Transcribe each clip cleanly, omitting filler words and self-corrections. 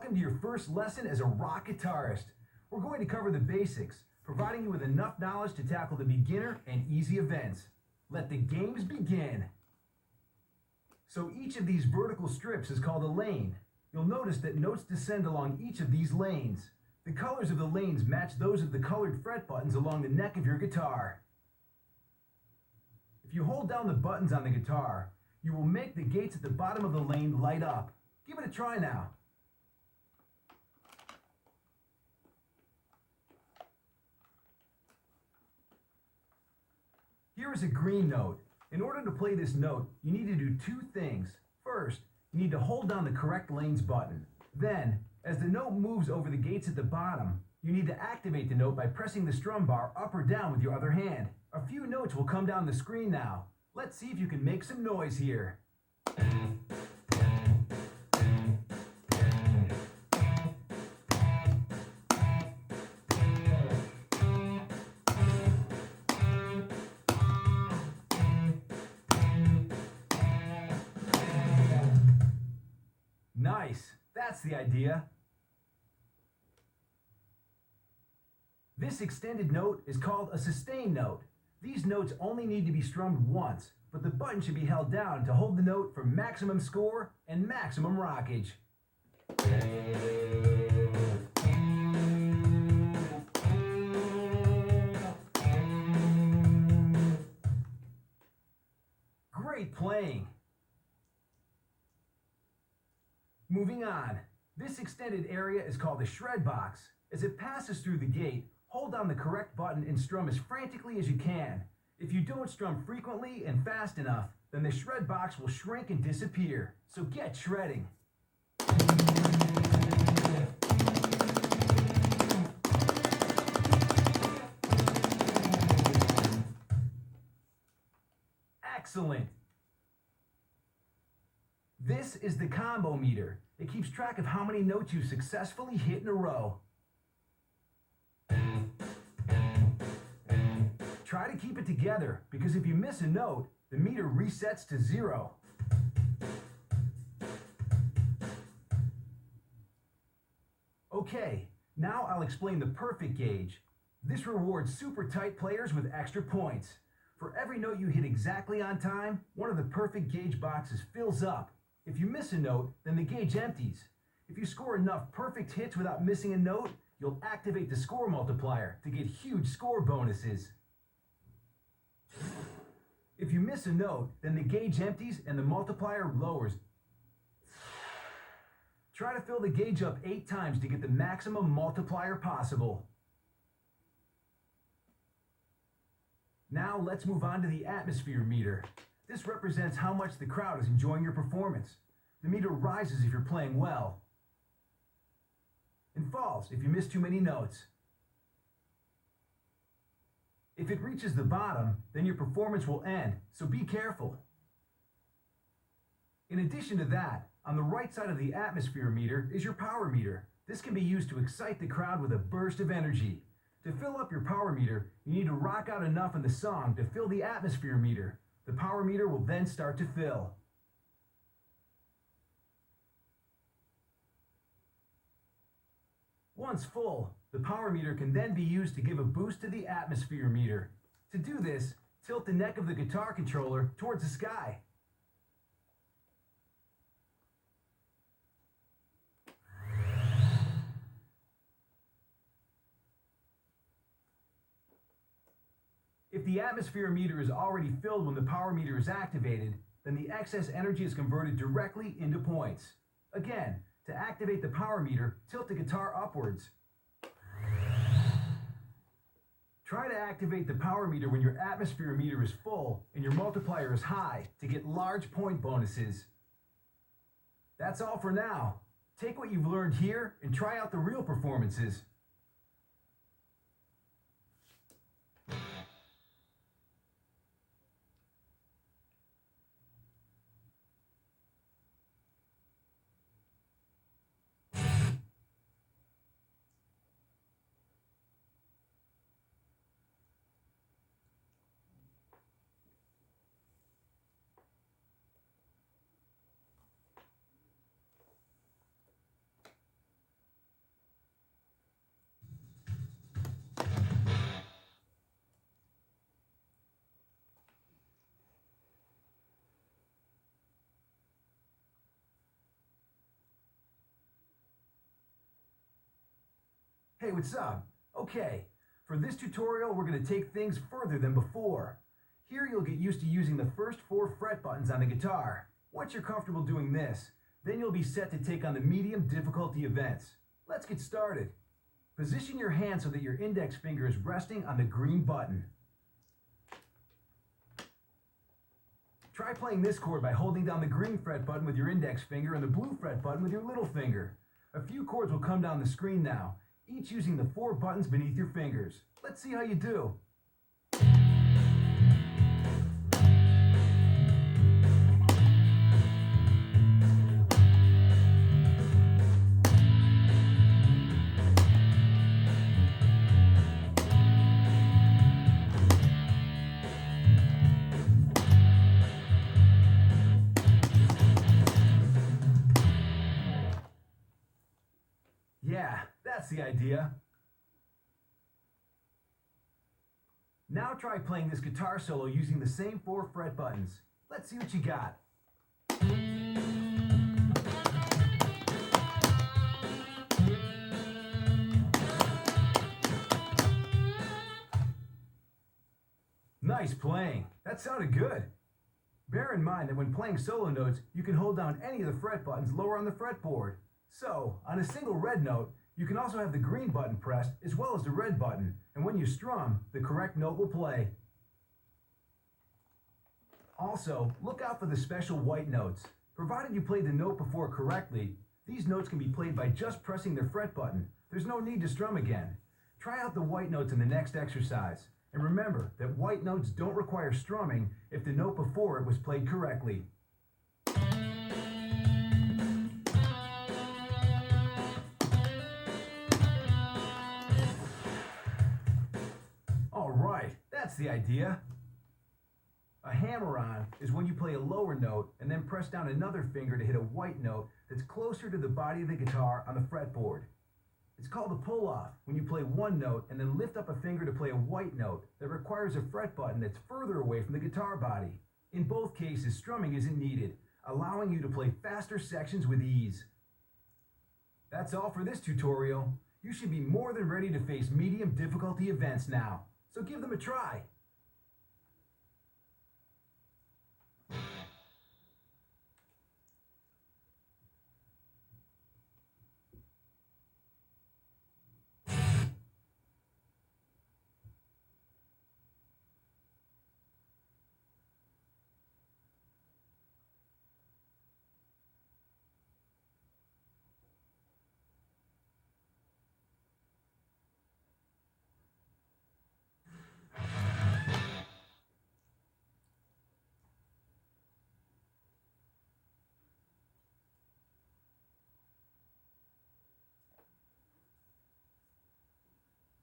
Welcome to your first lesson as a rock guitarist. We're going to cover the basics, providing you with enough knowledge to tackle the beginner and easy events. Let the games begin. So each of these vertical strips is called a lane. You'll notice that notes descend along each of these lanes. The colors of the lanes match those of the colored fret buttons along the neck of your guitar. If you hold down the buttons on the guitar, you will make the gates at the bottom of the lane light up. Give it a try now. Here is a green note. In order to play this note, you need to do two things. First, you need to hold down the correct lanes button. Then, as the note moves over the gates at the bottom, you need to activate the note by pressing the strum bar up or down with your other hand. A few notes will come down the screen now. Let's see if you can make some noise here. Nice, that's the idea. This extended note is called a sustain note. These notes only need to be strummed once, but the button should be held down to hold the note for maximum score and maximum rockage. Great playing. Moving on, this extended area is called the shred box. As it passes through the gate, hold down the correct button and strum as frantically as you can. If you don't strum frequently and fast enough, then the shred box will shrink and disappear. So get shredding. Excellent. This is the combo meter. It keeps track of how many notes you successfully hit in a row. Try to keep it together, because if you miss a note, the meter resets to 0. Okay, now I'll explain the perfect gauge. This rewards super tight players with extra points. For every note you hit exactly on time, one of the perfect gauge boxes fills up. If you miss a note, then the gauge empties. If you score enough perfect hits without missing a note, you'll activate the score multiplier to get huge score bonuses. If you miss a note, then the gauge empties and the multiplier lowers. Try to fill the gauge up 8 times to get the maximum multiplier possible. Now let's move on to the atmosphere meter. This represents how much the crowd is enjoying your performance. The meter rises if you're playing well, and falls if you miss too many notes. If it reaches the bottom, then your performance will end, so be careful. In addition to that, on the right side of the atmosphere meter is your power meter. This can be used to excite the crowd with a burst of energy. To fill up your power meter, you need to rock out enough in the song to fill the atmosphere meter. The power meter will then start to fill. Once full, the power meter can then be used to give a boost to the atmosphere meter. To do this, tilt the neck of the guitar controller towards the sky. If the atmosphere meter is already filled when the power meter is activated, then the excess energy is converted directly into points. Again, to activate the power meter, tilt the guitar upwards. Try to activate the power meter when your atmosphere meter is full and your multiplier is high to get large point bonuses. That's all for now. Take what you've learned here and try out the real performances. Hey, what's up? Okay, for this tutorial, we're going to take things further than before. Here you'll get used to using the first 4 fret buttons on the guitar. Once you're comfortable doing this, then you'll be set to take on the medium difficulty events. Let's get started. Position your hand so that your index finger is resting on the green button. Try playing this chord by holding down the green fret button with your index finger and the blue fret button with your little finger. A few chords will come down the screen now, each using the 4 buttons beneath your fingers. Let's see how you do. Yeah, that's the idea. Now try playing this guitar solo using the same 4 fret buttons. Let's see what you got. Nice playing. That sounded good. Bear in mind that when playing solo notes, you can hold down any of the fret buttons lower on the fretboard. So, on a single red note, you can also have the green button pressed as well as the red button, and when you strum, the correct note will play. Also, look out for the special white notes. Provided you played the note before correctly, these notes can be played by just pressing the fret button. There's no need to strum again. Try out the white notes in the next exercise. And remember that white notes don't require strumming if the note before it was played correctly. Alright, that's the idea. A hammer-on is when you play a lower note and then press down another finger to hit a white note that's closer to the body of the guitar on the fretboard. It's called a pull-off when you play one note and then lift up a finger to play a white note that requires a fret button that's further away from the guitar body. In both cases, strumming isn't needed, allowing you to play faster sections with ease. That's all for this tutorial. You should be more than ready to face medium difficulty events now, so give them a try.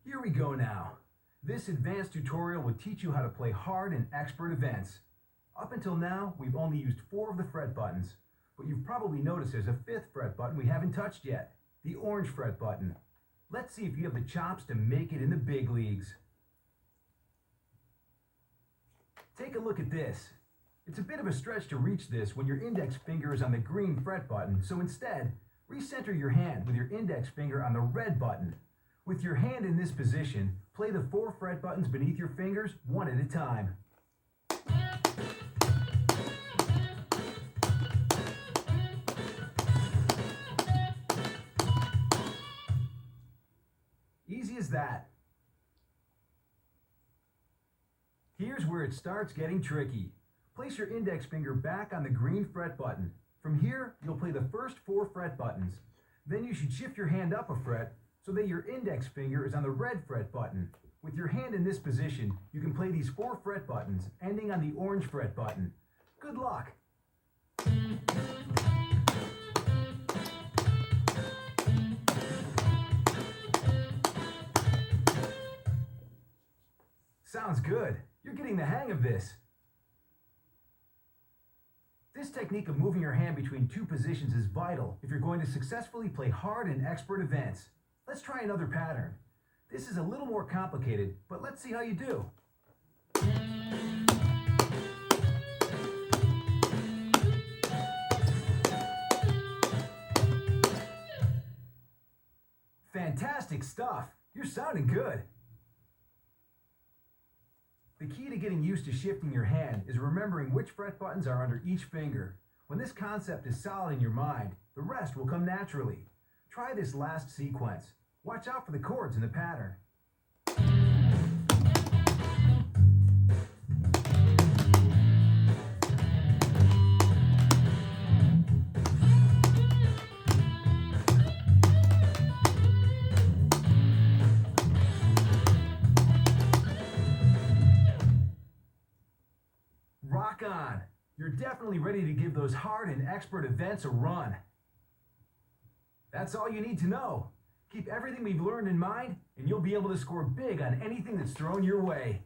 Here we go now. This advanced tutorial will teach you how to play hard and expert events. Up until now, we've only used 4 of the fret buttons, but you've probably noticed there's a 5th fret button we haven't touched yet, the orange fret button. Let's see if you have the chops to make it in the big leagues. Take a look at this. It's a bit of a stretch to reach this when your index finger is on the green fret button, so instead, recenter your hand with your index finger on the red button. With your hand in this position, play the 4 fret buttons beneath your fingers one at a time. Easy as that. Here's where it starts getting tricky. Place your index finger back on the green fret button. From here, you'll play the first 4 fret buttons. Then you should shift your hand up a fret so that your index finger is on the red fret button. With your hand in this position, you can play these 4 fret buttons, ending on the orange fret button. Good luck! Sounds good. You're getting the hang of this. This technique of moving your hand between 2 positions is vital if you're going to successfully play hard and expert events. Let's try another pattern. This is a little more complicated, but let's see how you do. Fantastic stuff. You're sounding good. The key to getting used to shifting your hand is remembering which fret buttons are under each finger. When this concept is solid in your mind, the rest will come naturally. Try this last sequence. Watch out for the chords in the pattern. Rock on! You're definitely ready to give those hard and expert events a run. That's all you need to know. Keep everything we've learned in mind, and you'll be able to score big on anything that's thrown your way.